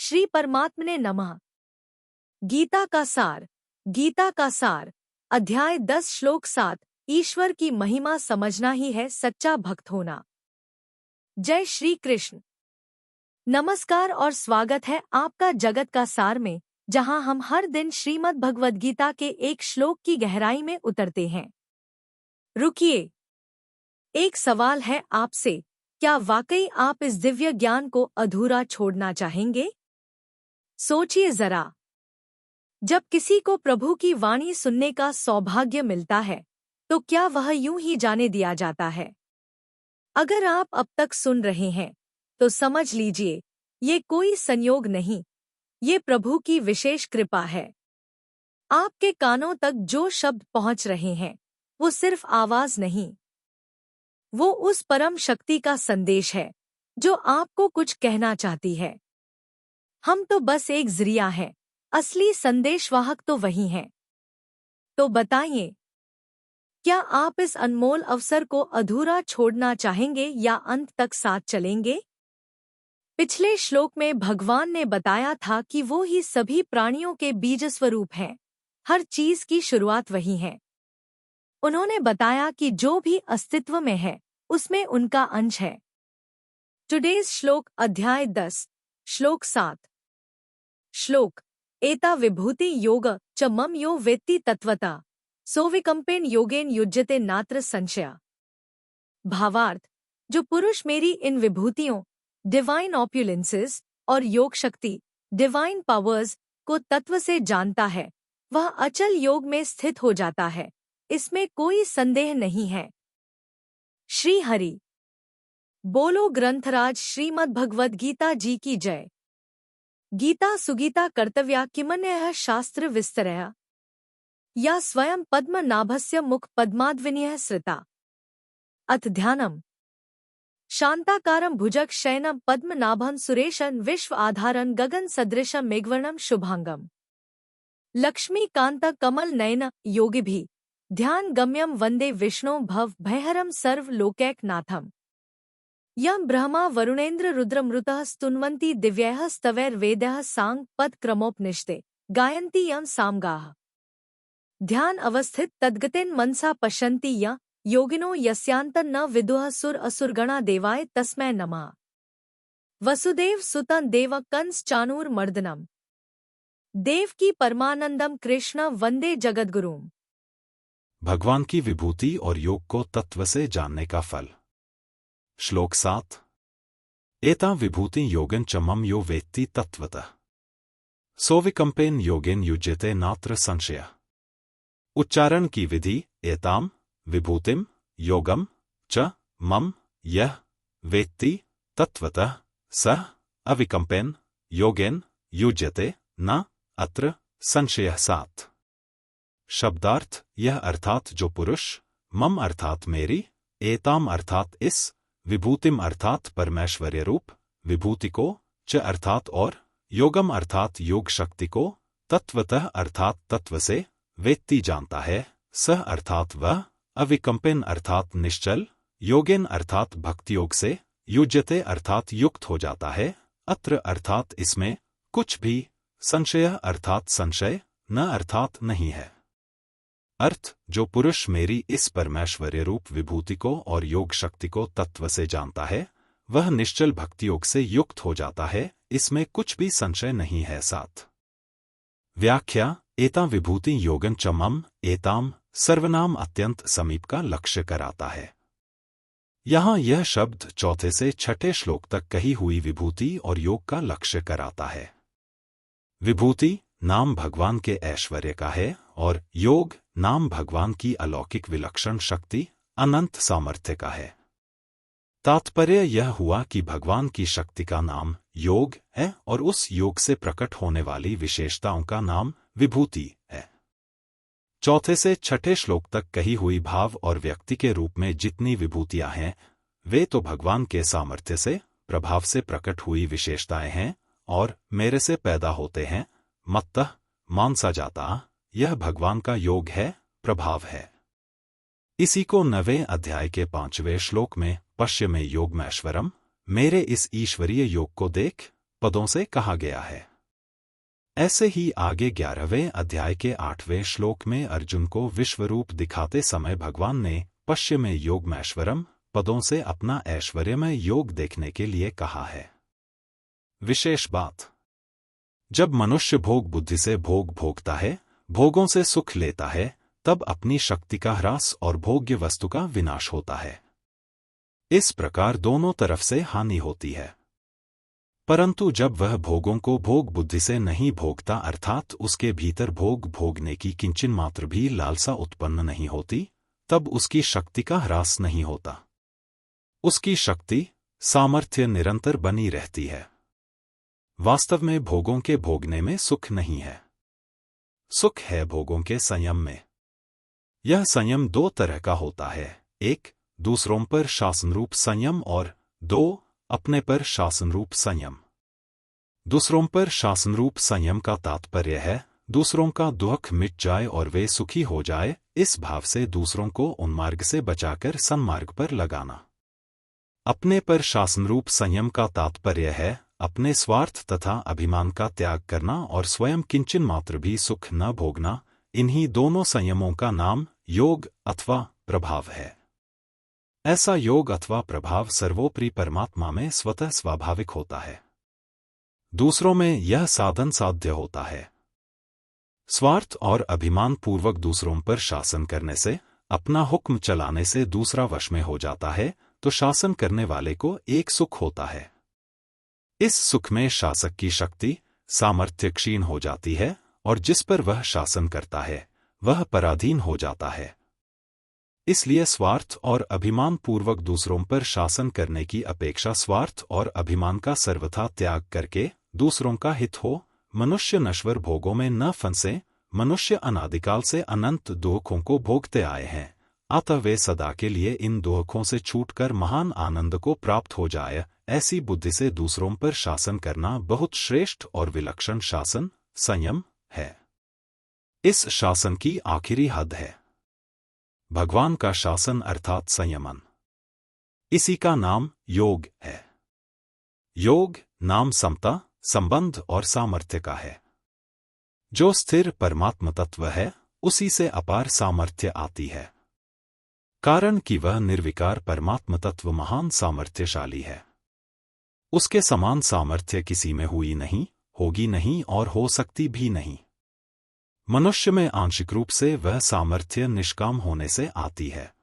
श्री परमात्मने नमः। गीता का सार। गीता का सार, अध्याय 10 श्लोक 7। ईश्वर की महिमा समझना ही है सच्चा भक्त होना। जय श्री कृष्ण। नमस्कार और स्वागत है आपका जगत का सार में, जहां हम हर दिन श्रीमद् भगवद गीता के एक श्लोक की गहराई में उतरते हैं। रुकिए, एक सवाल है आपसे, क्या वाकई आप इस दिव्य ज्ञान को अधूरा छोड़ना चाहेंगे? सोचिए जरा। जब किसी को प्रभु की वाणी सुनने का सौभाग्य मिलता है, तो क्या वह यूं ही जाने दिया जाता है? अगर आप अब तक सुन रहे हैं, तो समझ लीजिए, ये कोई संयोग नहीं, ये प्रभु की विशेष कृपा है। आपके कानों तक जो शब्द पहुंच रहे हैं, वो सिर्फ आवाज नहीं, वो उस परम शक्ति का संदेश है, जो आपको कुछ कहना चाहती है। हम तो बस एक जरिया हैं, असली संदेशवाहक तो वही हैं। तो बताइए, क्या आप इस अनमोल अवसर को अधूरा छोड़ना चाहेंगे या अंत तक साथ चलेंगे? पिछले श्लोक में भगवान ने बताया था कि वो ही सभी प्राणियों के बीजस्वरूप हैं, हर चीज की शुरुआत वही है। उन्होंने बताया कि जो भी अस्तित्व में है, उसमें उनका अंश है। टुडेज श्लोक, अध्याय 10, श्लोक 7। श्लोक: एता विभूति योग च मम यो वेत्ति तत्वता सोविकंपेन योगेन युज्यते नात्र संशया। भावार्थ: जो पुरुष मेरी इन विभूतियों, डिवाइन ऑप्युलेंसेस और योग शक्ति, डिवाइन पावर्स को तत्व से जानता है, वह अचल योग में स्थित हो जाता है, इसमें कोई संदेह नहीं है। श्री हरि बोलो। ग्रंथराज श्रीमद् भगवद गीता जी की जय। गीता सुगीता कर्तव्या किमन्यः शास्त्र विस्तरया या स्वयं पद्मनाभस्य मुख पद्माद्विनयः श्रिता। अथ ध्यानम्। शांताकारं भुजग शयनं पद्मनाभं सुरेशं विश्व आधारं गगन सदृशं मेघवर्णं शुभांगम् लक्ष्मीकांत कमल नयन योगिभिः ध्यान गम्यं वंदे विष्णु भव भयहरं सर्व लोकैकनाथम् यं ब्रह्मा वरुणेन्द्र रुद्रमृतः स्तुन्वन्ति दिव्यैः स्तवैर्वेदैः सांग पद क्रमोपनिषदे गायन्ति यं सामगाः। ध्यान अवस्थित तद्गतेन मनसा पश्यन्ति यं योगिनो यस्यान्तं न विदुः सुर असुरगणा देवाय तस्मै नमः। वसुदेव सुतं देव कंस चाणूरमर्दनम् देवकी परमानंदम कृष्ण वंदे जगद्गुरुम्। भगवान की विभूति और योग को तत्व से जानने का फल। श्लोक 7। एता विभूति योगन च मम यो वेत्ति तत्वतः सोविकंपेन योगेन युज्यते नात्र संशय। उच्चारण की विधि: एताम विभूतिम योगम च मम यह वेत्ति तत्वतः सह अविकंपेन योगेन युज्यते न अत्र संशयः। 7। शब्दार्थ: यह अर्थात जो पुरुष, मम अर्थात मेरी, एताम अर्थात इस, विभूतिम अर्थात परमेश्वर्य रूप विभूति को, च अर्थात और, योगम अर्थात योग शक्ति को, तत्वतः अर्थात तत्व से, वेत्ति जानता है, सह अर्थात वह, अविकंपेन अर्थात निश्चल, योगेन अर्थात भक्ति योग से, युज्यते अर्थात युक्त हो जाता है, अत्र अर्थात इसमें, कुछ भी, संशय अर्थात संशय, न अर्थात नहीं है। अर्थ: जो पुरुष मेरी इस परमेश्वर्य रूप विभूति को और योग शक्ति को तत्व से जानता है, वह निश्चल भक्ति योग से युक्त हो जाता है, इसमें कुछ भी संशय नहीं है। 7। व्याख्या: एता विभूति योगन च मम, एताम सर्वनाम अत्यंत समीप का लक्ष्य कराता है। यहाँ यह शब्द चौथे से छठे श्लोक तक कही हुई विभूति और योग का लक्ष्य कराता है। विभूति नाम भगवान के ऐश्वर्य का है और योग नाम भगवान की अलौकिक विलक्षण शक्ति, अनंत सामर्थ्य का है। तात्पर्य यह हुआ कि भगवान की शक्ति का नाम योग है और उस योग से प्रकट होने वाली विशेषताओं का नाम विभूति है। चौथे से छठे श्लोक तक कही हुई भाव और व्यक्ति के रूप में जितनी विभूतियां हैं, वे तो भगवान के सामर्थ्य से, प्रभाव से प्रकट हुई विशेषताएं हैं और मेरे से पैदा होते हैं, मत्तः मानसा जाता, यह भगवान का योग है, प्रभाव है। इसी को 9वें अध्याय के 5वें श्लोक में पश्य में योगमैश्वरम, मेरे इस ईश्वरीय योग को देख, पदों से कहा गया है। ऐसे ही आगे 11वें अध्याय के 8वें श्लोक में अर्जुन को विश्वरूप दिखाते समय भगवान ने पश्चिमे योगमैश्वरम पदों से अपना ऐश्वर्यमय योग देखने के लिए कहा है। विशेष बात, जब मनुष्य भोग बुद्धि से भोग भोगता है, भोगों से सुख लेता है, तब अपनी शक्ति का ह्रास और भोग्य वस्तु का विनाश होता है। इस प्रकार दोनों तरफ से हानि होती है। परंतु जब वह भोगों को भोग बुद्धि से नहीं भोगता, अर्थात उसके भीतर भोग भोगने की किंचिन मात्र भी लालसा उत्पन्न नहीं होती, तब उसकी शक्ति का ह्रास नहीं होता। उसकी शक्ति, सामर्थ्य निरंतर बनी रहती है। वास्तव में भोगों के भोगने में सुख नहीं है। सुख है भोगों के संयम में। यह संयम दो तरह का होता है, एक दूसरों पर शासनरूप संयम और दो अपने पर शासनरूप संयम। दूसरों पर शासनरूप संयम का तात्पर्य है दूसरों का दुख मिट जाए और वे सुखी हो जाए, इस भाव से दूसरों को उन्मार्ग से बचाकर सन्मार्ग पर लगाना। अपने पर शासनरूप संयम का तात्पर्य है अपने स्वार्थ तथा अभिमान का त्याग करना और स्वयं किंचन मात्र भी सुख न भोगना। इन्हीं दोनों संयमों का नाम योग अथवा प्रभाव है। ऐसा योग अथवा प्रभाव सर्वोपरि परमात्मा में स्वतः स्वाभाविक होता है। दूसरों में यह साधन साध्य होता है। स्वार्थ और अभिमान पूर्वक दूसरों पर शासन करने से, अपना हुक्म चलाने से दूसरा वश में हो जाता है, तो शासन करने वाले को एक सुख होता है। इस सुख में शासक की शक्ति, सामर्थ्य क्षीण हो जाती है और जिस पर वह शासन करता है वह पराधीन हो जाता है। इसलिए स्वार्थ और अभिमान पूर्वक दूसरों पर शासन करने की अपेक्षा स्वार्थ और अभिमान का सर्वथा त्याग करके दूसरों का हित हो, मनुष्य नश्वर भोगों में न फंसे। मनुष्य अनादिकाल से अनंत दुखों को भोगते आए हैं, अतः वे सदा के लिए इन दुखों से छूटकर महान आनंद को प्राप्त हो जाए। ऐसी बुद्धि से दूसरों पर शासन करना बहुत श्रेष्ठ और विलक्षण शासन, संयम है। इस शासन की आखिरी हद है भगवान का शासन अर्थात संयमन। इसी का नाम योग है। योग नाम समता, संबंध और सामर्थ्य का है। जो स्थिर परमात्म तत्व है, उसी से अपार सामर्थ्य आती है, कारण कि वह निर्विकार परमात्म तत्व महान सामर्थ्यशाली है। उसके समान सामर्थ्य किसी में हुई नहीं, होगी नहीं और हो सकती भी नहीं। मनुष्य में आंशिक रूप से वह सामर्थ्य निष्काम होने से आती है,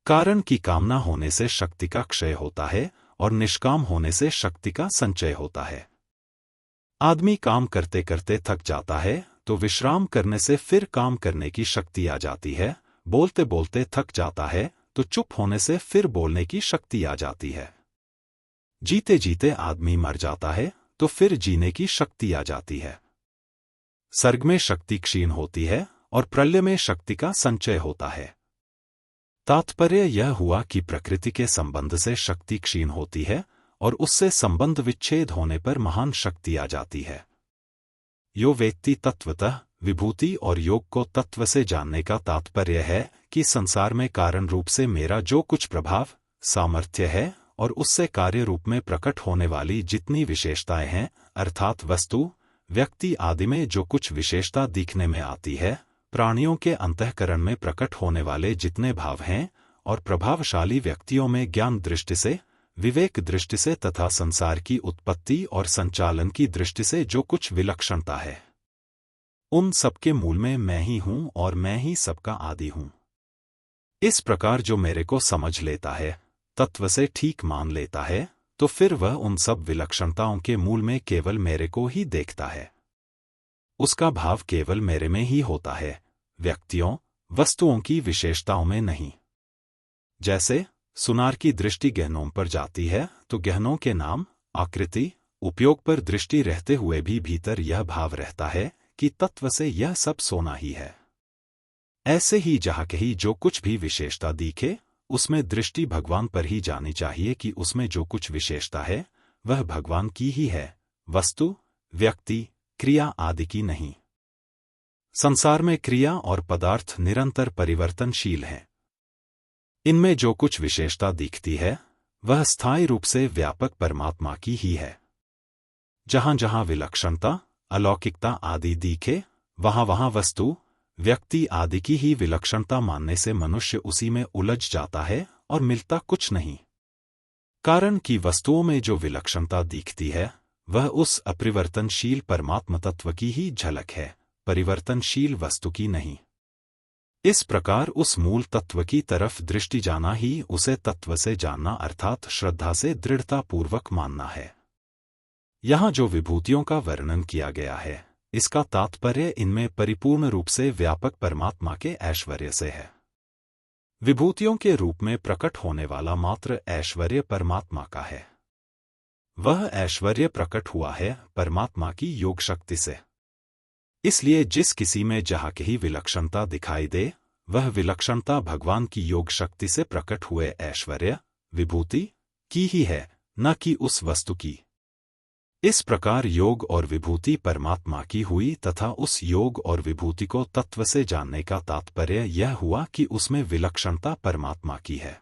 कारण कि कामना होने से शक्ति का क्षय होता है और निष्काम होने से शक्ति का संचय होता है। आदमी काम करते करते थक जाता है तो विश्राम करने से फिर काम करने की शक्ति आ जाती है। बोलते बोलते थक जाता है तो चुप होने से फिर बोलने की शक्ति आ जाती है। जीते जीते आदमी मर जाता है तो फिर जीने की शक्ति आ जाती है। सर्ग में शक्ति क्षीण होती है और प्रलय में शक्ति का संचय होता है। तात्पर्य यह हुआ कि प्रकृति के संबंध से शक्ति क्षीण होती है और उससे संबंध विच्छेद होने पर महान शक्ति आ जाती है। यो वेत्ति तत्वतः विभूति और योग को तत्व से जानने का तात्पर्य है कि संसार में कारण रूप से मेरा जो कुछ प्रभाव, सामर्थ्य है और उससे कार्य रूप में प्रकट होने वाली जितनी विशेषताएं हैं, अर्थात वस्तु, व्यक्ति आदि में जो कुछ विशेषता दिखने में आती है, प्राणियों के अंतःकरण में प्रकट होने वाले जितने भाव हैं और प्रभावशाली व्यक्तियों में ज्ञान दृष्टि से, विवेक दृष्टि से तथा संसार की उत्पत्ति और संचालन की दृष्टि से जो कुछ विलक्षणता है, उन सबके मूल में मैं ही हूं और मैं ही सबका आदि हूं। इस प्रकार जो मेरे को समझ लेता है, तत्व से ठीक मान लेता है, तो फिर वह उन सब विलक्षणताओं के मूल में केवल मेरे को ही देखता है। उसका भाव केवल मेरे में ही होता है, व्यक्तियों, वस्तुओं की विशेषताओं में नहीं। जैसे सुनार की दृष्टि गहनों पर जाती है तो गहनों के नाम, आकृति, उपयोग पर दृष्टि रहते हुए भी भीतर यह भाव रहता है कि तत्व से यह सब सोना ही है। ऐसे ही जहाँ कहीं जो कुछ भी विशेषता दिखे, उसमें दृष्टि भगवान पर ही जानी चाहिए कि उसमें जो कुछ विशेषता है वह भगवान की ही है, वस्तु, व्यक्ति, क्रिया आदि की नहीं। संसार में क्रिया और पदार्थ निरंतर परिवर्तनशील हैं। इनमें जो कुछ विशेषता दिखती है वह स्थायी रूप से व्यापक परमात्मा की ही है। जहां जहां विलक्षणता, अलौकिकता आदि दिखे, वहां वहां वस्तु, व्यक्ति आदि की ही विलक्षणता मानने से मनुष्य उसी में उलझ जाता है और मिलता कुछ नहीं। कारण कि वस्तुओं में जो विलक्षणता दिखती है वह उस अपरिवर्तनशील परमात्म तत्व की ही झलक है, परिवर्तनशील वस्तु की नहीं। इस प्रकार उस मूल तत्व की तरफ दृष्टि जाना ही उसे तत्व से जानना अर्थात श्रद्धा से दृढ़तापूर्वक मानना है। यहाँ जो विभूतियों का वर्णन किया गया है, इसका तात्पर्य इनमें परिपूर्ण रूप से व्यापक परमात्मा के ऐश्वर्य से है। विभूतियों के रूप में प्रकट होने वाला मात्र ऐश्वर्य परमात्मा का है। वह ऐश्वर्य प्रकट हुआ है परमात्मा की योग शक्ति से। इसलिए जिस किसी में जहाँ की विलक्षणता दिखाई दे, वह विलक्षणता भगवान की योग शक्ति से प्रकट हुए ऐश्वर्य, विभूति की ही है, न कि उस वस्तु की। इस प्रकार योग और विभूति परमात्मा की हुई तथा उस योग और विभूति को तत्व से जानने का तात्पर्य यह हुआ कि उसमें विलक्षणता परमात्मा की है।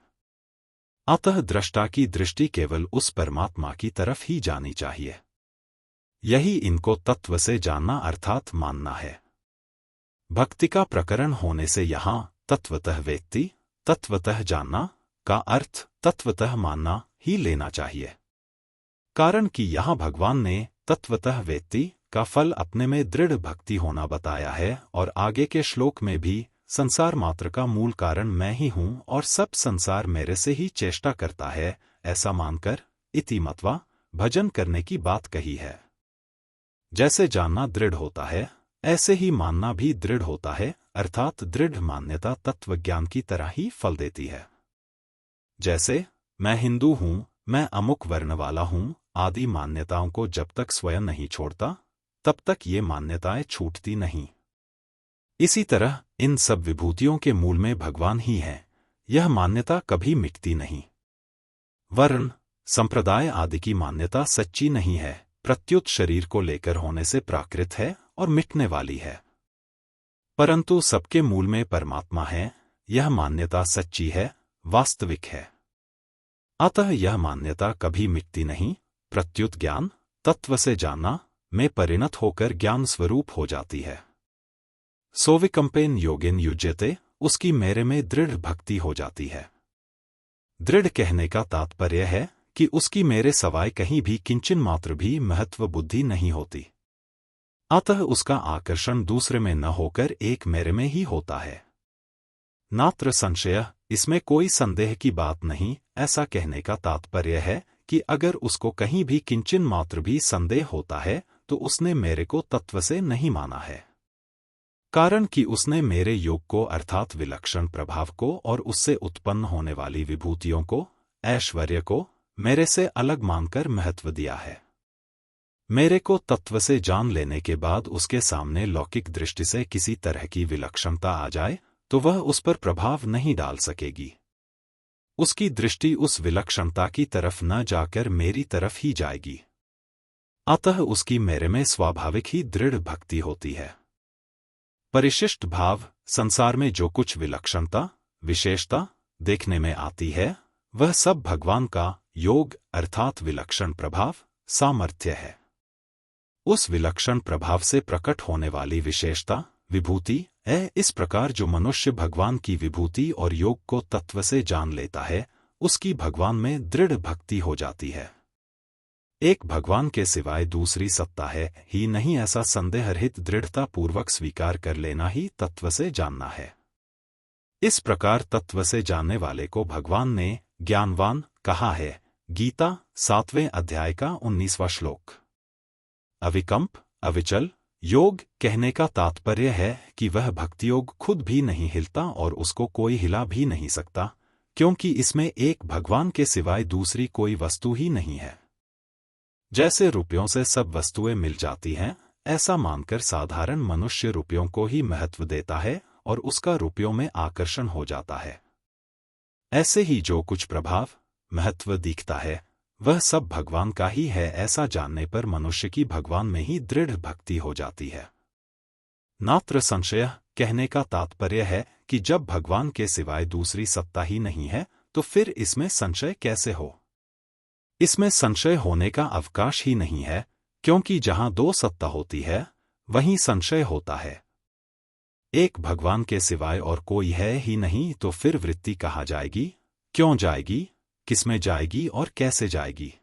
अतः दृष्टा की दृष्टि केवल उस परमात्मा की तरफ ही जानी चाहिए। यही इनको तत्व से जानना अर्थात मानना है। भक्ति का प्रकरण होने से यहाँ तत्वतः वेत्ति, तत्वतः जानना का अर्थ तत्वतः मानना ही लेना चाहिए। कारण कि यहाँ भगवान ने तत्वतः वेत्ति का फल अपने में दृढ़ भक्ति होना बताया है और आगे के श्लोक में भी संसार मात्र का मूल कारण मैं ही हूँ और सब संसार मेरे से ही चेष्टा करता है, ऐसा मानकर इति मत्वा भजन करने की बात कही है। जैसे जानना दृढ़ होता है, ऐसे ही मानना भी दृढ़ होता है, अर्थात दृढ़ मान्यता तत्व ज्ञान की तरह ही फल देती है। जैसे मैं हिंदू हूँ, मैं अमुक वर्ण वाला हूँ आदि मान्यताओं को जब तक स्वयं नहीं छोड़ता, तब तक ये मान्यताएं छूटती नहीं। इसी तरह इन सब विभूतियों के मूल में भगवान ही है, यह मान्यता कभी मिटती नहीं। वर्ण, संप्रदाय आदि की मान्यता सच्ची नहीं है, प्रत्युत शरीर को लेकर होने से प्राकृत है और मिटने वाली है। परंतु सबके मूल में परमात्मा है, यह मान्यता सच्ची है, वास्तविक है। अतः यह मान्यता कभी मिटती नहीं, प्रत्युत ज्ञान, तत्व से जानना में परिणत होकर ज्ञान स्वरूप हो जाती है। सोविकंपेन योगिन युज्यते, उसकी मेरे में दृढ़ भक्ति हो जाती है। दृढ़ कहने का तात्पर्य है कि उसकी मेरे सवाय कहीं भी किंचन मात्र भी महत्व बुद्धि नहीं होती। अतः उसका आकर्षण दूसरे में न होकर एक मेरे में ही होता है। नात्र संशय, इसमें कोई संदेह की बात नहीं। ऐसा कहने का तात्पर्य है कि अगर उसको कहीं भी किंचन मात्र भी संदेह होता है तो उसने मेरे को तत्व से नहीं माना है। कारण कि उसने मेरे योग को अर्थात विलक्षण प्रभाव को और उससे उत्पन्न होने वाली विभूतियों को, ऐश्वर्य को मेरे से अलग मानकर महत्व दिया है। मेरे को तत्व से जान लेने के बाद उसके सामने लौकिक दृष्टि से किसी तरह की विलक्षणता आ जाए तो वह उस पर प्रभाव नहीं डाल सकेगी। उसकी दृष्टि उस विलक्षणता की तरफ न जाकर मेरी तरफ ही जाएगी। अतः उसकी मेरे में स्वाभाविक ही दृढ़ भक्ति होती है। परिशिष्ट भाव, संसार में जो कुछ विलक्षणता, विशेषता देखने में आती है वह सब भगवान का योग अर्थात विलक्षण प्रभाव, सामर्थ्य है। उस विलक्षण प्रभाव से प्रकट होने वाली विशेषता, विभूति है। इस प्रकार जो मनुष्य भगवान की विभूति और योग को तत्व से जान लेता है, उसकी भगवान में दृढ़ भक्ति हो जाती है। एक भगवान के सिवाय दूसरी सत्ता है ही नहीं, ऐसा संदेह रहित दृढ़ता पूर्वक स्वीकार कर लेना ही तत्व से जानना है। इस प्रकार तत्व से जानने वाले को भगवान ने ज्ञानवान कहा है। गीता 7वें अध्याय का 19वां श्लोक। अविकंप, अविचल योग कहने का तात्पर्य है कि वह भक्ति योग खुद भी नहीं हिलता और उसको कोई हिला भी नहीं सकता, क्योंकि इसमें एक भगवान के सिवाय दूसरी कोई वस्तु ही नहीं है। जैसे रुपयों से सब वस्तुएं मिल जाती हैं, ऐसा मानकर साधारण मनुष्य रुपयों को ही महत्व देता है और उसका रुपयों में आकर्षण हो जाता है। ऐसे ही जो कुछ प्रभाव, महत्व दिखता है वह सब भगवान का ही है, ऐसा जानने पर मनुष्य की भगवान में ही दृढ़ भक्ति हो जाती है। नात्र संशय कहने का तात्पर्य है कि जब भगवान के सिवाय दूसरी सत्ता ही नहीं है तो फिर इसमें संशय कैसे हो। इसमें संशय होने का अवकाश ही नहीं है, क्योंकि जहां दो सत्ता होती है वहीं संशय होता है। एक भगवान के सिवाय और कोई है ही नहीं, तो फिर वृत्ति कहाँ जाएगी, क्यों जाएगी, किसमें जाएगी और कैसे जाएगी?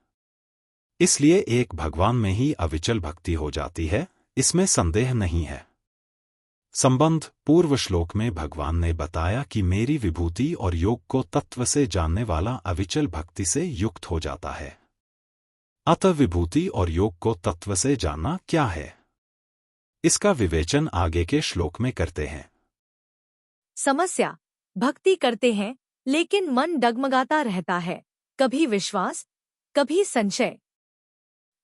इसलिए एक भगवान में ही अविचल भक्ति हो जाती है, इसमें संदेह नहीं है। संबंध पूर्व श्लोक में भगवान ने बताया कि मेरी विभूति और योग को तत्व से जानने वाला अविचल भक्ति से युक्त हो जाता है। अतः विभूति और योग को तत्व से जानना क्या है, इसका विवेचन आगे के श्लोक में करते हैं। समस्या: भक्ति करते हैं लेकिन मन डगमगाता रहता है, कभी विश्वास कभी संशय।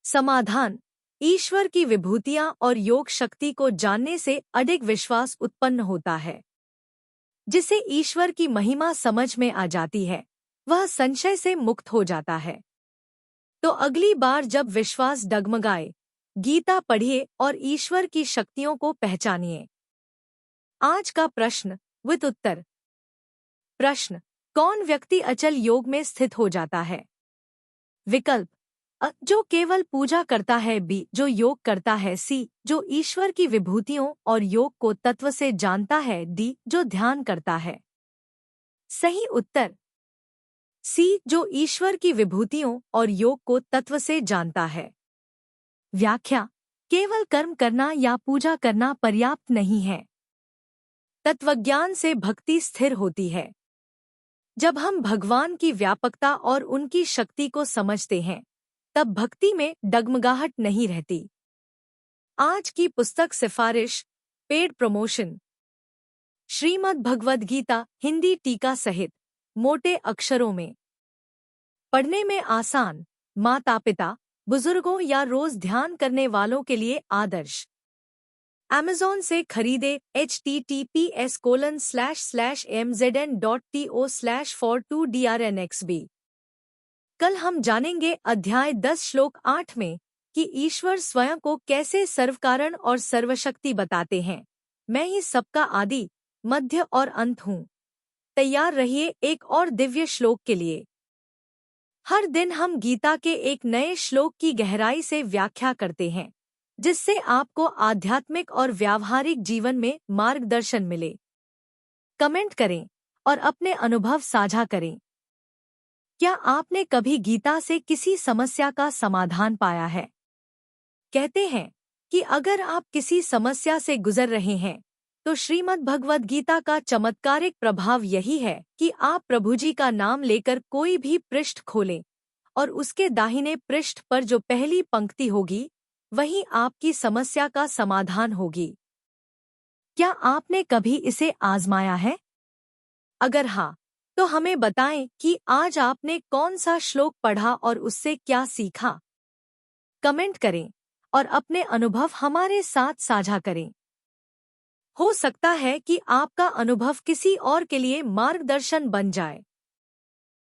समाधान: ईश्वर की विभूतियां और योग शक्ति को जानने से अडिग विश्वास उत्पन्न होता है, जिसे ईश्वर की महिमा समझ में आ जाती है, वह संशय से मुक्त हो जाता है। तो अगली बार जब विश्वास डगमगाए, गीता पढ़िए और ईश्वर की शक्तियों को पहचानिए। आज का प्रश्न विद उत्तर। प्रश्न: कौन व्यक्ति अचल योग में स्थित हो जाता है? विकल्प: अ, जो केवल पूजा करता है, बी, जो योग करता है, सी, जो ईश्वर की विभूतियों और योग को तत्व से जानता है, डी, जो ध्यान करता है। सही उत्तर सी, जो ईश्वर की विभूतियों और योग को तत्व से जानता है। व्याख्या: केवल कर्म करना या पूजा करना पर्याप्त नहीं है। तत्वज्ञान से भक्ति स्थिर होती है। जब हम भगवान की व्यापकता और उनकी शक्ति को समझते हैं, तब भक्ति में डगमगाहट नहीं रहती। आज की पुस्तक सिफारिश, पेड प्रमोशन: श्रीमद् भगवद गीता हिंदी टीका सहित, मोटे अक्षरों में, पढ़ने में आसान, माता पिता, बुजुर्गों या रोज ध्यान करने वालों के लिए आदर्श। Amazon से खरीदे https://mzn.to/for2drnxb। कल हम जानेंगे अध्याय 10 श्लोक 8 में कि ईश्वर स्वयं को कैसे सर्वकारण और सर्वशक्ति बताते हैं। मैं ही सबका आदि, मध्य और अंत हूँ। तैयार रहिए एक और दिव्य श्लोक के लिए। हर दिन हम गीता के एक नए श्लोक की गहराई से व्याख्या करते हैं, जिससे आपको आध्यात्मिक और व्यावहारिक जीवन में मार्गदर्शन मिले। कमेंट करें और अपने अनुभव साझा करें। क्या आपने कभी गीता से किसी समस्या का समाधान पाया है? कहते हैं कि अगर आप किसी समस्या से गुजर रहे हैं, तो श्रीमद् भगवद गीता का चमत्कारिक प्रभाव यही है कि आप प्रभु जी का नाम लेकर कोई भी पृष्ठ खोलें और उसके दाहिने पृष्ठ पर जो पहली पंक्ति होगी, वही आपकी समस्या का समाधान होगी। क्या आपने कभी इसे आजमाया है? अगर हाँ, तो हमें बताएं कि आज आपने कौन सा श्लोक पढ़ा और उससे क्या सीखा। कमेंट करें और अपने अनुभव हमारे साथ साझा करें। हो सकता है कि आपका अनुभव किसी और के लिए मार्गदर्शन बन जाए।